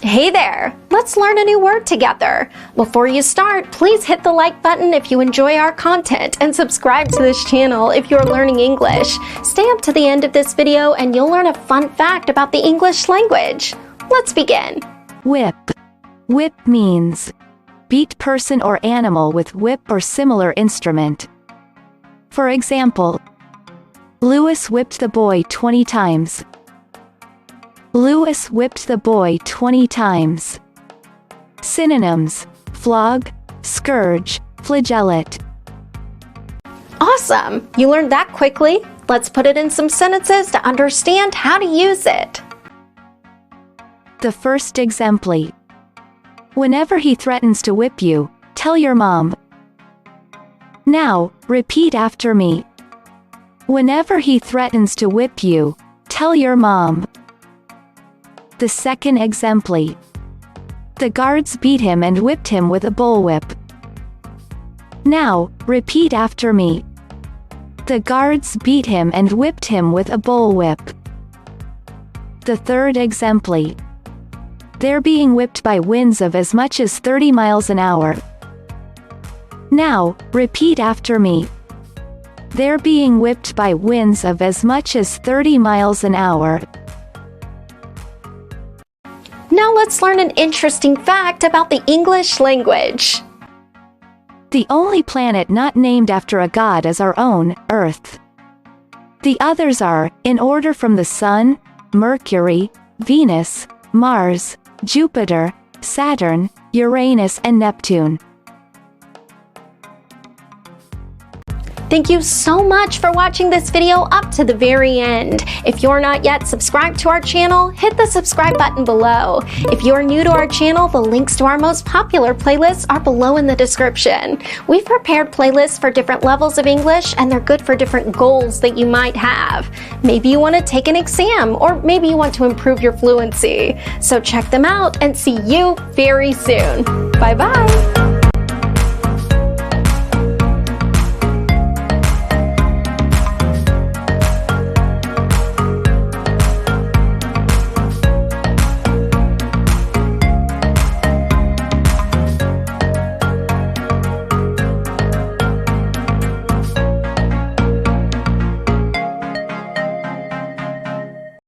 Hey there! Let's learn a new word together. Before you start, please hit the like button if you enjoy our content and subscribe to this channel if you're learning English. Stay up to the end of this video and you'll learn a fun fact about the English language. Let's begin. Whip. Whip means beat person or animal with whip or similar instrument. For example, Lewis whipped the boy 20 times. Lewis whipped the boy 20 times. Synonyms: flog, scourge, flagellate. Awesome! You learned that quickly. Let's put it in some sentences to understand how to use it. The first exemplar. Whenever he threatens to whip you, tell your mom. Now, repeat after me. Whenever he threatens to whip you, tell your mom. The second exemplar. The guards beat him and whipped him with a bullwhip. Now, repeat after me. The guards beat him and whipped him with a bullwhip. The third exemplar. They're being whipped by winds of as much as 30 miles an hour. Now, repeat after me. They're being whipped by winds of as much as 30 miles an hour. Now let's learn an interesting fact about the English language. The only planet not named after a god is our own, Earth. The others are, in order from the Sun, Mercury, Venus, Mars, Jupiter, Saturn, Uranus and Neptune. Thank you so much for watching this video up to the very end. If you're not yet subscribed to our channel, hit the subscribe button below. If you're new to our channel, the links to our most popular playlists are below in the description. We've prepared playlists for different levels of English, and they're good for different goals that you might have. Maybe you want to take an exam, or maybe you want to improve your fluency. So check them out and see you very soon. Bye-bye.